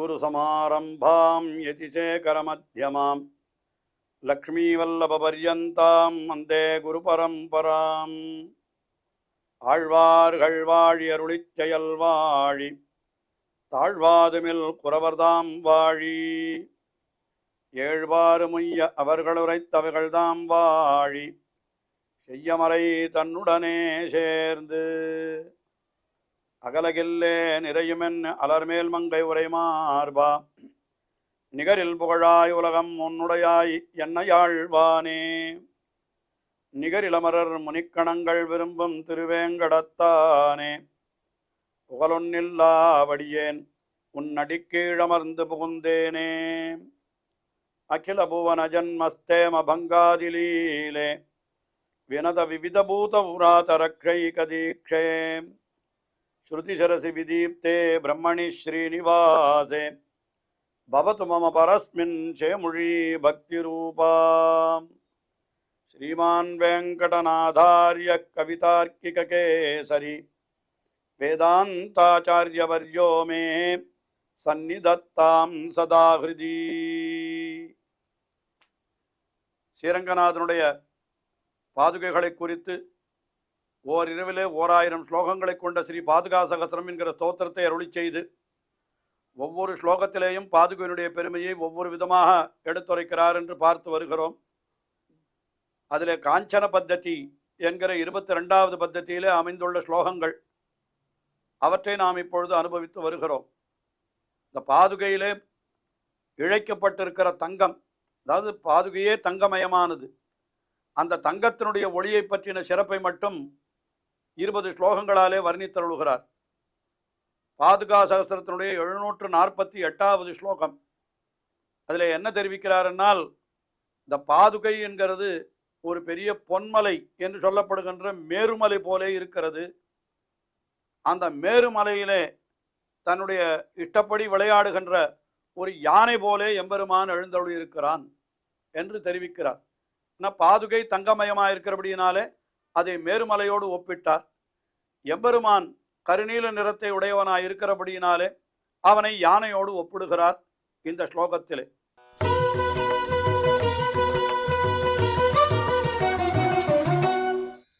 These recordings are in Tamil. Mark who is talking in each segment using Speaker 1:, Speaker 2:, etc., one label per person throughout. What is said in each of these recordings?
Speaker 1: अस्मद्गुरुसमारम्भां यतिशेखरमध्यमां लक्ष्मीवल्लभपर्यन्तां वन्दे गुरुपरम्पराम् ஆழ்வார்கள் வாழி அருளிச் செயல் வாழி தாழ்வாதுமில் குறவர்தாம் வாழி ஏழ்வாறு முய்ய அவர்களுரைத்தவைகள்தாம் வாழி செய்யமறை தன்னுடனே சேர்ந்து அகலகில்லே நிறையுமென் அலர்மேல் மங்கை உரை மார்பா நிகரில் புகழாய் உலகம் உன்னுடையாய் என்னையாழ்வானே நிகரிலமரர் முனிக்கணங்கள் விரும்பும் திருவேங்கடத்தானே புகழொன்னில்லாவடியேன் உன்னடிக்கீழமர்ந்து புகுந்தேனே அகில புவன ஜன்மஸ்தேம பங்காதிலீலே வினத விவிதபூத உராதரக்ஷைகதீக்ஷே ஸ்ருதிசரசி விதீப்தே பிரம்மணி ஸ்ரீனிவாசே பவது மம பரஸ்மின் சேமுழி பக்திரூபா श्रीमान वेंकटनाथार्य कवितार्किककेसरी वेदांताचार्यवर्यो मे सन्निधत्तां सदा हृदि ஸ்ரீரங்கநாதனுடைய பாதுகைகளை குறித்து ஓரிரவிலே 1000 ஸ்லோகங்களை கொண்ட ஸ்ரீ பாதுகா சகஸ்ரம் என்கிற ஸ்தோத்திரத்தை அருளி செய்து ஒவ்வொரு ஸ்லோகத்திலேயும் பாதுகையினுடைய பெருமையை ஒவ்வொரு விதமாக எடுத்துரைக்கிறார் என்று பார்த்து வருகிறோம். அதில் காஞ்சன பத்ததி என்கிற 22வது பத்ததியிலே அமைந்துள்ள ஸ்லோகங்கள் அவற்றை நாம் இப்பொழுது அனுபவித்து வருகிறோம். இந்த பாதுகையிலே இழைக்கப்பட்டிருக்கிற தங்கம், அதாவது பாதுகையே தங்கமயமானது, அந்த தங்கத்தினுடைய ஒளியை பற்றின சிறப்பை மட்டும் 20 ஸ்லோகங்களாலே வர்ணித்தருளுகிறார். பாதுகா சகஸ்திரத்தினுடைய 748வது ஸ்லோகம். அதில் என்ன தெரிவிக்கிறார் என்னால், இந்த பாதுகை என்கிறது ஒரு பெரிய பொன்மலை என்று சொல்லப்படுகின்ற மேருமலை போலே இருக்கிறது. அந்த மேருமலையிலே தன்னுடைய இஷ்டப்படி விளையாடுகின்ற ஒரு யானை போலே எம்பெருமான் எழுந்தருளி இருக்கிறான் என்று தெரிவிக்கிறார். ஆனால் பாதுகை தங்கமயமாக இருக்கிறபடியினாலே அதை மேருமலையோடு ஒப்பிட்டார். எம்பெருமான் கருநீல நிறத்தை உடையவனாய் இருக்கிறபடியினாலே அவனை யானையோடு ஒப்பிடுகிறார் இந்த ஸ்லோகத்திலே.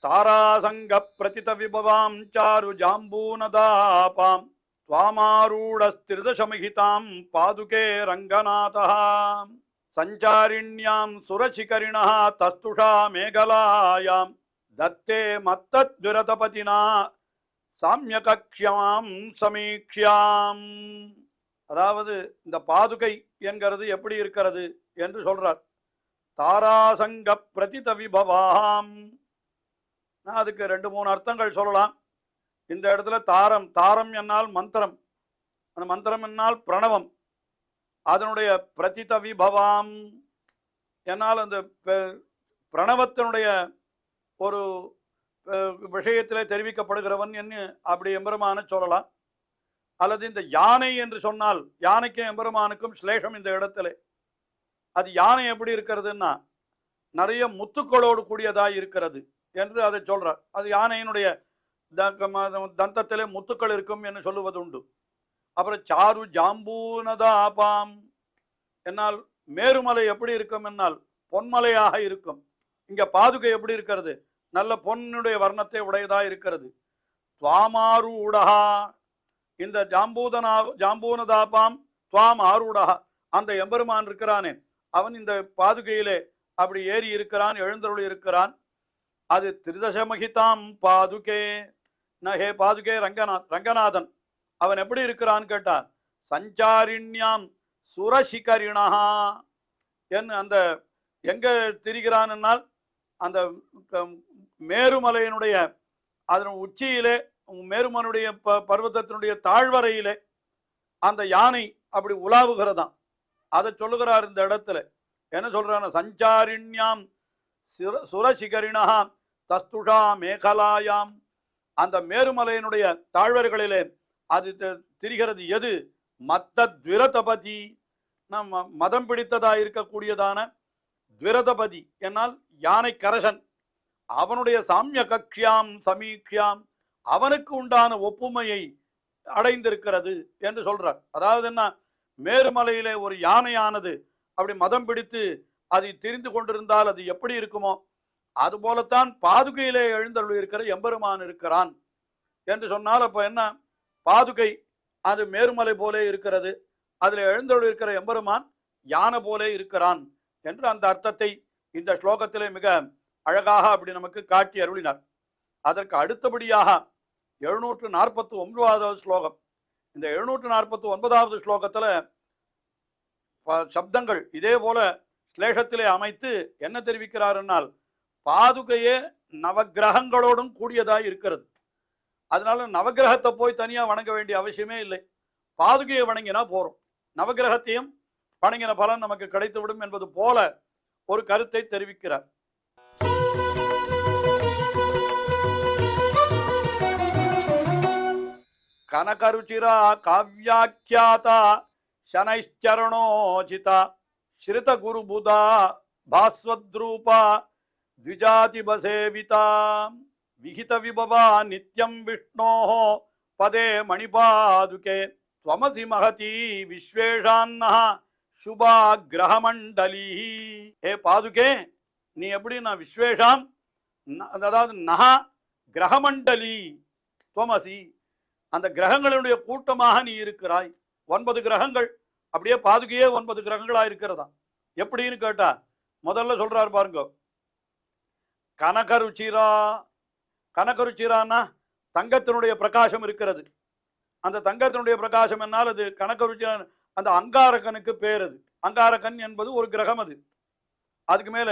Speaker 1: தாராசங்க பிரதித விபவாம் சாரு ஜாம்பூனதாபாம் त्वामारूढस्त्रिदशमहितां पादुके रङ्गनाथः सञ्चारिण्यां सुरशिखरिणः तस्तुषा मेघलायां दत्ते मत्तद्विरतपतिना சாமியகக்ஷமாம் சமீக்ஷாம். அதாவது இந்த பாதுகை என்கிறது எப்படி இருக்கிறது என்று சொல்றார். தாராசங்க பிரதித விபவாம், அதுக்கு 2-3 அர்த்தங்கள் சொல்லலாம். இந்த இடத்துல தாரம், தாரம் என்னால் மந்திரம், அந்த மந்திரம் என்னால் பிரணவம், அதனுடைய பிரதித விபவாம் என்னால் அந்த பிரணவத்தினுடைய ஒரு விஷயத்திலே தெரிவிக்கப்படுகிறவன் என்று அப்படி எம்பெருமான சொல்லலாம். அல்லது இந்த யானை என்று சொன்னால் யானைக்கும் எம்பெருமானுக்கும் ஸ்லேஷம் இந்த இடத்துல. அது யானை எப்படி இருக்கிறதுன்னா நிறைய முத்துக்களோடு கூடியதாய் இருக்கிறது என்று அதை சொல்றார். அது யானையினுடைய தந்தத்திலே முத்துக்கள் இருக்கும் என்று சொல்லுவது உண்டு. அப்புறம் சாரு ஜாம்பூனதாபாம் என்னால் மேருமலை எப்படி இருக்கும் என்னால் பொன்மலையாக இருக்கும். இங்க பாதுகை எப்படி இருக்கிறது, நல்ல பொன்னுடைய வர்ணத்தை உடையதாக இருக்கிறது. துவாமாரு உடகா, இந்த ஜாம்பூனதாபாம் துவாம் ஆரூடகா, அந்த எம்பெருமான் இருக்கிறானே அவன் இந்த பாதுகையிலே அப்படி ஏறி இருக்கிறான், எழுந்தருளி இருக்கிறான். அது திரிதசமகிதாம் பாதுகே நஹே பாதுகே ரங்கநாதன் அவன் எப்படி இருக்கிறான்னு கேட்டான். சஞ்சாரிண்யாம் சுரசிகரிணா என்று அந்த எங்க திரிகிறான்னால் அந்த மேருமலையினுடைய அதன் உச்சியிலே, மேருமனுடைய பர்வதத்தினுடைய தாழ்வரையிலே அந்த யானை அப்படி உலாவுகிறதாம். அதை சொல்லுகிறார் இந்த இடத்துல. என்ன சொல்றான, சஞ்சாரிண்யாம் சுரசிகரிணா தஸ்துஷா மேகலாயாம், அந்த மேருமலையினுடைய தாழ்வர்களிலே அது திரிகிறது. எது? மத்த துவிரதபதி, நம்ம மதம் பிடித்ததாக இருக்கக்கூடியதான துவிரதபதி என்னால் யானை கரசன், அவனுடைய சாமிய கக்ஷியாம் சமீக்ஷியாம், அவனுக்கு உண்டான ஒப்புமையை அடைந்திருக்கிறது என்று சொல்றார். அதாவது என்ன, மேருமலையிலே ஒரு யானையானது அப்படி மதம் பிடித்து அதை தெரிந்து கொண்டிருந்தால் அது எப்படி இருக்குமோ அதுபோலத்தான் பாதுகையிலே எழுந்தருள் இருக்கிற எம்பெருமான் இருக்கிறான் என்று சொன்னால் அப்ப என்ன, பாதுகை அது மேருமலை போலே இருக்கிறது, அதுல எழுந்தருள் இருக்கிற எம்பெருமான் யானை போலே இருக்கிறான் என்று அந்த அர்த்தத்தை இந்த ஸ்லோகத்திலே மிக அழகாக அப்படி நமக்கு காட்டி அருளினார். அதற்கு அடுத்தபடியாக 749வது ஸ்லோகம். இந்த 749வது ஸ்லோகத்துல சப்தங்கள் இதே போல ஸ்லேஷத்திலே அமைத்து என்ன தெரிவிக்கிறார் என்னால், பாதுகையே நவகிரகங்களோடும் கூடியதாய் இருக்கிறது. அதனால நவகிரகத்தை போய் தனியா வணங்க வேண்டிய அவசியமே இல்லை, பாதுகையை வணங்கினா போறோம், நவகிரகத்தையும் வணங்கின பலன் நமக்கு கிடைத்துவிடும் என்பது போல ஒரு கருத்தை தெரிவிக்கிறார். கனகருச்சிரா காவ்யாக்கியாதா சனைச்சரணோசிதா ஸ்ருத குருபுதா பாஸ்வத்ரூபா த்விஜாதிபசேவிதா விஹித விபவா நித்யம் விஷ்ணோஹ பதே மணிபாதுகே த்வமசி மகதி விஸ்வேஷான்னஹ சுபா கிரகமண்டலி. ஏ பாதுகே, நீ எப்படி நான் விஸ்வேஷாம், அதாவது நஹ கிரகமண்டலி துவமசி, அந்த கிரகங்களுடைய கூட்டமாக நீ இருக்கிறாய். 9 கிரகங்கள், அப்படியே பாதுகையே 9 கிரகங்களா இருக்கிறதா. எப்படின்னு கேட்டா முதல்ல சொல்றாரு பாருங்க, கனகருச்சிரா. கனகருச்சிரான்னா தங்கத்தினுடைய பிரகாசம் இருக்கிறது. அந்த தங்கத்தினுடைய பிரகாசம் என்னால் அது கனகருச்சிரா, அந்த அங்காரகனுக்கு பேர். அது அங்காரகன் என்பது ஒரு கிரகம். அது அதுக்கு மேல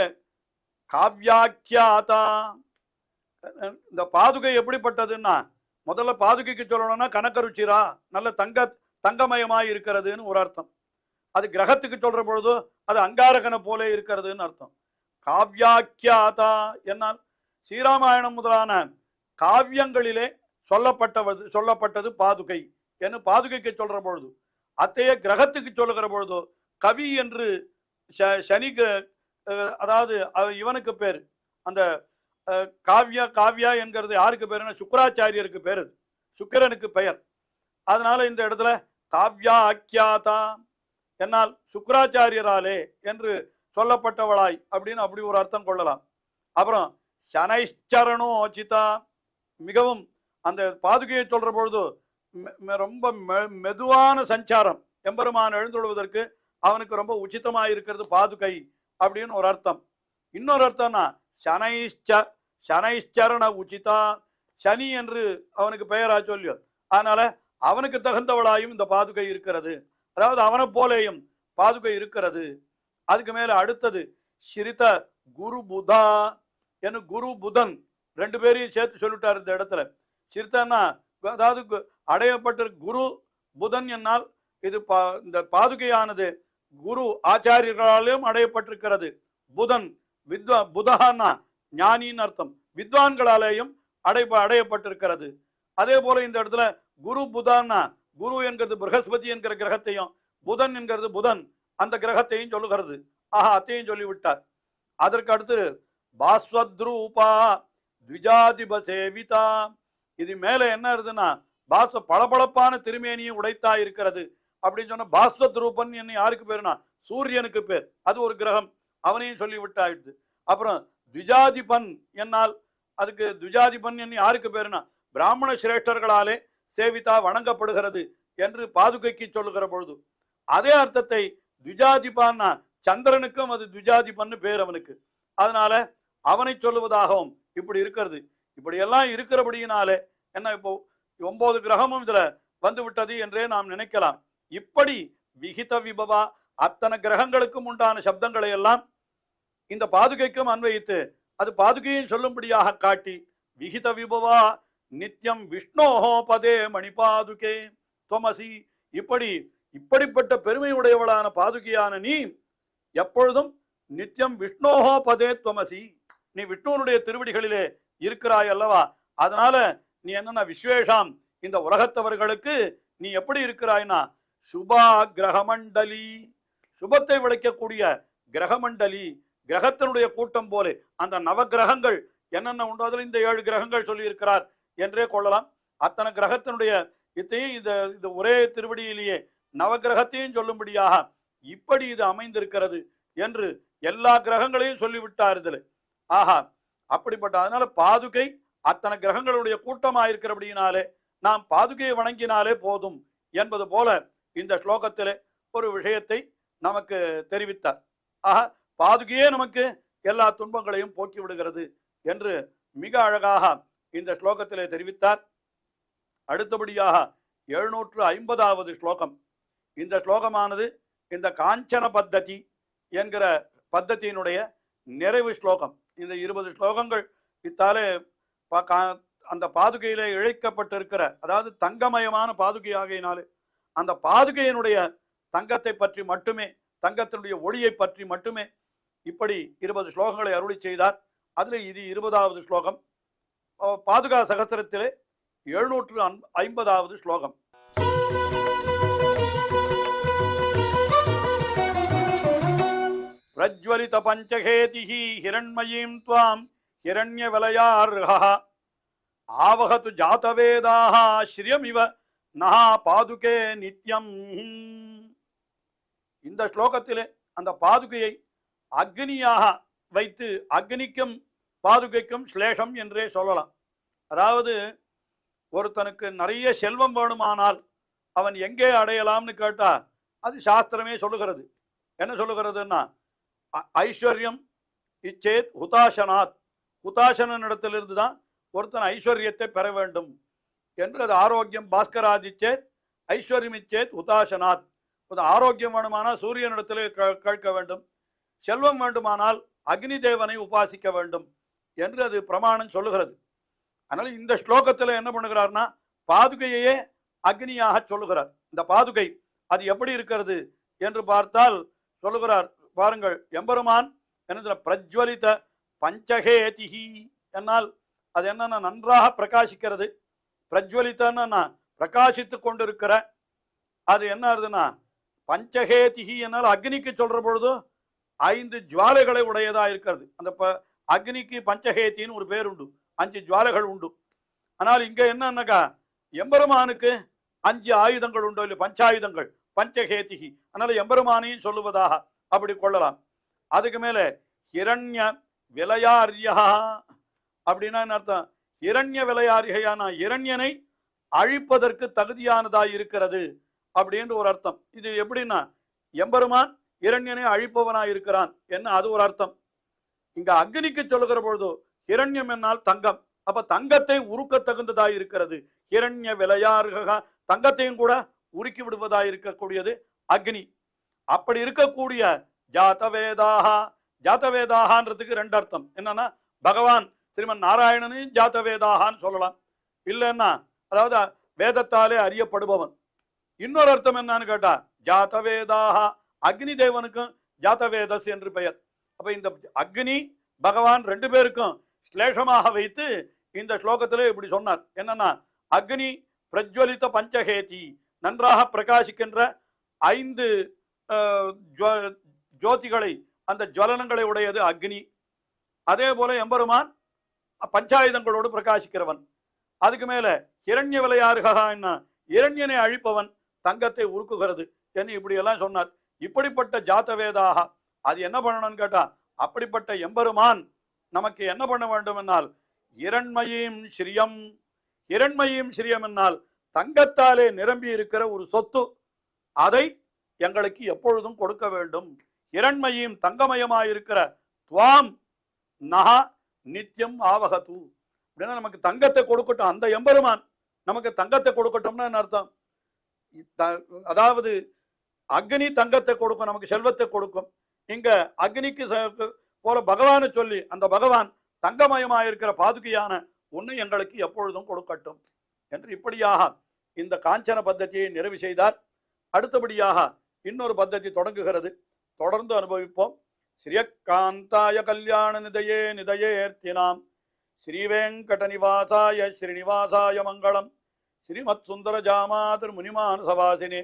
Speaker 1: காவ்யாக்கியாதா. இந்த பாதுகை எப்படிப்பட்டதுன்னா, முதல்ல பாதுகைக்கு சொல்லணும்னா கனகருச்சிரா, நல்ல தங்கமயமாய் இருக்கிறதுன்னு ஒரு அர்த்தம். அது கிரகத்துக்கு சொல்ற பொழுது அது அங்காரகனை போல இருக்கிறதுன்னு அர்த்தம். காவ்யாக்கியாதா என்னால் ஸ்ரீராமாயணம் முதலான காவியங்களிலே சொல்லப்பட்டது பாதுகை என்று பாதுகைக்கு சொல்ற பொழுது, அத்தைய கிரகத்துக்கு சொல்லுகிற பொழுது கவி என்று சனிக்கு, அதாவது இவனுக்கு பேர், அந்த காவ்யா என்கிறது யாருக்கு பேருன்னா சுக்கராச்சாரியருக்கு பேர், சுக்கிரனுக்கு பெயர். அதனால இந்த இடத்துல காவ்யா ஆக்கியாதா என்னால் சுக்கராச்சாரியராலே என்று சொல்லப்பட்டவளாய் அப்படின்னு அப்படி ஒரு அர்த்தம் கொள்ளலாம். அப்புறம் சனைச்சரணோசிதா, மிகவும் அந்த பாதுகையை சொல்ற பொழுது ரொம்ப மெதுவான சஞ்சாரம், எம்பெருமான் எழுந்துள்வதற்கு அவனுக்கு ரொம்ப உச்சிதமாக இருக்கிறது பாதுகை அப்படின்னு ஒரு அர்த்தம். இன்னொரு அர்த்தம்னா சனைச்சரண உச்சிதா, சனி என்று அவனுக்கு பெயரா சொல்லியோ, அதனால அவனுக்கு தகுந்தவளாயும் இந்த பாதுகை இருக்கிறது, அதாவது அவனை போலேயும் பாதுகை இருக்கிறது. அதுக்கு மேல அடுத்தது ஸ்ரித குரு புதா என்று குரு புதன் 2 பேரையும் சேர்த்து சொல்லிட்டார் இந்த இடத்துல. ஸ்ரிதன்னா அதாவது அடையப்பட்ட குரு புதன் என்னால் இது இந்த பாதுகையானது குரு ஆச்சாரியர்களாலும் அடையப்பட்டிருக்கிறது. புதன் புதஹான்னா ஞானின்னு அர்த்தம், வித்வான்களாலேயும் அடையப்பட்டிருக்கிறது. அதே போல இந்த இடத்துல குரு புதான்னா குரு என்கிறது பிரகஸ்பதி என்கிற கிரகத்தையும், புதன் என்கிறது புதன் அந்த கிரகத்தையும் சொல்லுகிறது. அத்தையும் சொல்லிவிட்டார். அதற்கு அடுத்து பாஸ்வத்ரூபா த்விஜாதிபசேவிதா, இது மேல என்ன இருக்குதுன்னா பளபளப்பான திருமேனியும் உடைத்தா இருக்கிறது அப்படின்னு சொன்ன பாஸ்வத் ரூபன் என்ன யாருக்கு பேருனா சூரியனுக்கு பேர், அது ஒரு கிரகம், அவனையும் சொல்லிவிட்டாயிடுது. அப்புறம் த்விஜாதிபன் என்னால் அதுக்கு த்விஜாதிபன் என்ன யாருக்கு பேருனா பிராமண சிரேஷ்டர்களாலே சேவிதா வணங்கப்படுகிறது என்று பாதுகைக்கு சொல்லுகிற பொழுது அதே அர்த்தத்தை த்விஜாதிபான்னா சந்திரனுக்கும் அது த்விஜாதிபன்னு பேர் அவனுக்கு, அதனால அவனை சொல்லுவதாகவும் இப்படி இருக்கிறது. இப்படி எல்லாம் இருக்கிறபடியினாலே என்ன இப்போ 9 கிரகமும் இதுல வந்து விட்டது என்றே நாம் நினைக்கலாம். இப்படி விகித விபவா அத்தனை கிரகங்களுக்கும் உண்டான சப்தங்களை எல்லாம் இந்த பாதுகைக்கும் அன்வயித்து அது பாதுகையும் சொல்லும்படியாக காட்டி விகித விபவா நித்தியம் விஷ்ணோஹோ பதே மணிபாதுகே துவமசி, இப்படிப்பட்ட பெருமை உடையவளான பாதுகையான நீ எப்பொழுதும் நித்தியம் விஷ்ணோஹோ பதே துவமசி, நீ விஷ்ணுவனுடைய திருவடிகளிலே இருக்கிறாய் அல்லவா. அதனால நீ என்னன்னா விஸ்வேஷாம், இந்த உலகத்தவர்களுக்கு நீ எப்படி இருக்கிறாய்னா சுபா கிரகமண்டலி, சுபத்தை விளைக்கக்கூடிய கிரகமண்டலி, கிரகத்தினுடைய கூட்டம் போலே அந்த நவகிரகங்கள் என்னென்ன உண்டோ அதில் இந்த 7 கிரகங்கள் சொல்லி இருக்கிறார் என்றே கொள்ளலாம். அத்தனை கிரகத்தினுடைய இத்தையும் இந்த ஒரே திருவடியிலேயே நவகிரகத்தையும் சொல்லும்படியாக இப்படி இது அமைந்திருக்கிறது என்று எல்லா கிரகங்களையும் சொல்லிவிட்டார் இதுல. ஆஹா, அப்படிப்பட்ட அதனால பாதுகை அத்தனை கிரகங்களுடைய கூட்டமா இருக்கிறபடியினாலே நாம் பாதுகையை வணங்கினாலே போதும் என்பது போல இந்த ஸ்லோகத்திலே ஒரு விஷயத்தை நமக்கு தெரிவித்தார். ஆஹா, பாதுகையே நமக்கு எல்லா துன்பங்களையும் போக்கி விடுகிறது என்று மிக அழகாக இந்த ஸ்லோகத்திலே தெரிவித்தார். அடுத்தபடியாக 750வது ஸ்லோகம். இந்த ஸ்லோகமானது இந்த காஞ்சன பத்ததி என்கிற பத்ததியினுடைய நிறைவு ஸ்லோகம். இந்த 20 ஸ்லோகங்கள் இத்தாலே அந்த பாதுகையிலே இழைக்கப்பட்டிருக்கிற, அதாவது தங்கமயமான பாதுகை ஆகையினாலே அந்த பாதுகையினுடைய தங்கத்தை பற்றி மட்டுமே, தங்கத்தினுடைய ஒளியை பற்றி மட்டுமே இப்படி 20 ஸ்லோகங்களை அருளி செய்தார். அதில் இது 20வது ஸ்லோகம். பாதுகா சகஸ்ரத்திலே 750வது ஸ்லோகம். பிரஜ்வலித பஞ்சகேதிஹி ஹிரண்மயீம் த்வாம் ஹிரண்ய வலயார்ஹ ஆவகது ஜாதவேதாஹ ஸ்ரியமிவ நஹா பாதுகே நித்யம். இந்த ஸ்லோகத்திலே அந்த பாதுகையை அக்னியாக வைத்து, அக்னிக்கும் பாதுகைக்கும் ஸ்லேஷம் என்றே சொல்லலாம். அதாவது ஒருத்தனுக்கு நிறைய செல்வம் வேணுமானால் அவன் எங்கே அடையலாம்னு கேட்டா அது சாஸ்திரமே சொல்லுகிறது. என்ன சொல்லுகிறதுன்னா, ஐஸ்வர்யம் இச்சேத் ஹுதாசனாத், ஹுதாசனன் இடத்திலிருந்து தான் ஒருத்தன் ஐஸ்வர்யத்தை பெற வேண்டும் என்று. அது ஆரோக்கியம் பாஸ்கராதிச்சேத் ஐஸ்வர்யம் இச்சேத் ஹுதாசனாத். ஆரோக்கியம் வேணுமானால் சூரியனிடத்திலே கேட்க வேண்டும், செல்வம் வேண்டுமானால் அக்னி தேவனை உபாசிக்க வேண்டும் என்று அது பிரமாணம் சொல்லுகிறது. அதனால இந்த ஸ்லோகத்தில் என்ன பண்ணுகிறார்னா, பாதுகையே அக்னியாக சொல்லுகிறார். இந்த பாதுகை அது எப்படி இருக்கிறது என்று பார்த்தால் சொல்லுகிறார் பாருங்கள். எம்பெருமான் என்ன பிரஜ்வலித பஞ்சகேதிஹி என்னால் அது என்னன்னா நன்றாக பிரகாசிக்கிறது. பிரஜ்வலித்தன்னா பிரகாசித்து கொண்டிருக்கிற, அது என்ன ஆகுதுன்னா பஞ்சகேதிஹி என்னால் அக்னிக்கு சொல்ற பொழுது 5 ஜுவாலைகளை உடையதா இருக்கிறது. அந்த அக்னிக்கு பஞ்சகேத்தின்னு ஒரு பேர் உண்டு, 5 ஜுவாலைகள் உண்டு. ஆனால் இங்க என்னன்னாக்கா எம்பெருமானுக்கு 5 ஆயுதங்கள் உண்டு, இல்லை பஞ்சாயுதங்கள், பஞ்சகேதிகி. அதனால எம்பெருமானையும் சொல்லுவதாக அப்படி கொள்ளலாம். அதுக்கு மேல ஹிரண்ய விலையாரியா அப்படின்னா என்ன அர்த்தம்? ஹிரண்ய விலையாரிகையான இரண்யனை அழிப்பதற்கு தகுதியானதாய் இருக்கிறது அப்படின்னு ஒரு அர்த்தம். இது எப்படின்னா எம்பெருமான் இரண்யனை அழிப்பவனாய் இருக்கிறான் என்ன, அது ஒரு அர்த்தம். இங்க அக்னிக்கு சொல்லுகிற பொழுது ஹிரண்யம் என்னால் தங்கம், அப்ப தங்கத்தை உருக்க தகுந்ததாய் இருக்கிறது. ஹிரண்ய விலையார்கா, தங்கத்தையும் கூட உருக்கி விடுவதாய் இருக்கக்கூடியது அக்னி. அப்படி இருக்கக்கூடிய ஜாதவேதாகா, ஜாதவேதாகான்றதுக்கு 2 அர்த்தம். என்னன்னா பகவான் ஸ்ரீமன் நாராயணனையும் ஜாதவேதாகான்னு சொல்லலாம், இல்லைன்னா அதாவது வேதத்தாலே அறியப்படுபவன். இன்னொரு அர்த்தம் என்னன்னு கேட்டா ஜாதவேதாகா அக்னி தேவனுக்கும் ஜாதவேதஸ் என்று பெயர். அப்ப இந்த அக்னி பகவான் 2 பேருக்கும் ஸ்லேஷமாக வைத்து இந்த ஸ்லோகத்திலே இப்படி சொன்னார். என்னன்னா அக்னி பிரஜ்வலித பஞ்சகேதி, நன்றாக பிரகாசிக்கின்ற 5 ஜோதிகளை, அந்த ஜுவலனங்களை உடையது அக்னி. அதே போல எம்பெருமான் பஞ்சாயுதங்களோடு பிரகாசிக்கிறவன். அதுக்கு மேல ஹிரண்ய விலையாருகா என்ன, இரண்யனை அழிப்பவன், தங்கத்தை உருக்குகிறது என்று இப்படி எல்லாம் சொன்னார். இப்படிப்பட்ட ஜாதவேதாக அது என்ன பண்ணணும்னு கேட்டா, அப்படிப்பட்ட எம்பெருமான் நமக்கு என்ன பண்ண வேண்டும் என்னால் இரண்மயீம் ஸ்ரீயம், இரண்மயீம் ஸ்ரீயம் என்னால் தங்கத்தாலே நிரம்பி இருக்கிற ஒரு சொத்து, அதை எங்களுக்கு எப்பொழுதும் கொடுக்க வேண்டும். இரண்மயீம் தங்கமயமாயிருக்கிற துவாம் நஹா நித்தியம் ஆவகது அப்படின்னா நமக்கு தங்கத்தை கொடுக்கட்டும். அந்த எம்பெருமான் நமக்கு தங்கத்தை கொடுக்கட்டும்னு என்ன அர்த்தம்? அதாவது அக்னி தங்கத்தை கொடுக்கும், நமக்கு செல்வத்தை கொடுக்கும். இங்க அக்னிக்கு போல பகவானை சொல்லி அந்த பகவான் தங்கமயமாயிருக்கிற பாதுகையான உன்னை எங்களுக்கு எப்பொழுதும் கொடுக்கட்டும் என்று இப்படியாக இந்த காஞ்சன பத்ததியை நிறைவு செய்தார். அடுத்தபடியாக இன்னொரு பத்ததி தொடங்குகிறது, தொடர்ந்து அனுபவிப்போம். ஸ்ரீயக்காந்தாய கல்யாண நிதயே நிதயேர்த்தினாம் ஸ்ரீவேங்கட நிவாசாய ஸ்ரீனிவாசாய மங்களம். ஸ்ரீமத் சுந்தர ஜாமாதர் முனிமானசவாசினே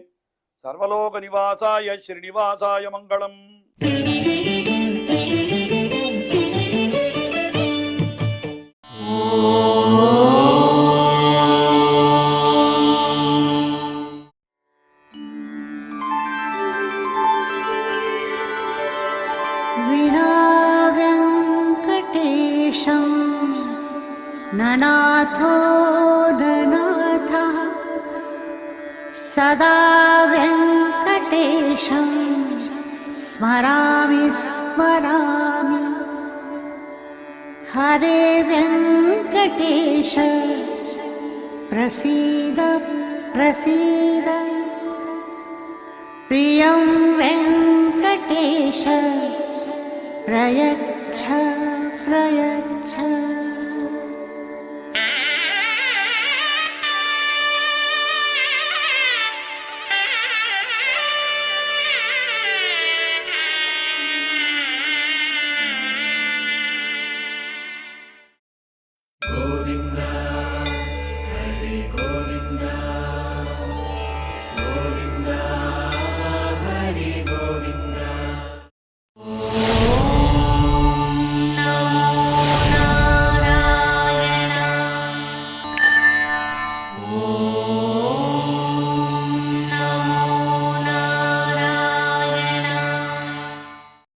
Speaker 1: சர்வலோக நிவாசாய ஸ்ரீனிவாசாய மங்களம்.
Speaker 2: नाथो नाथः सदा वेङ्कटेशं स्मरामि स्मरामि। हरे वेङ्कटेश प्रसीद प्रसीद। प्रियं वेङ्कटेश प्रयच्छ प्रयच्छ।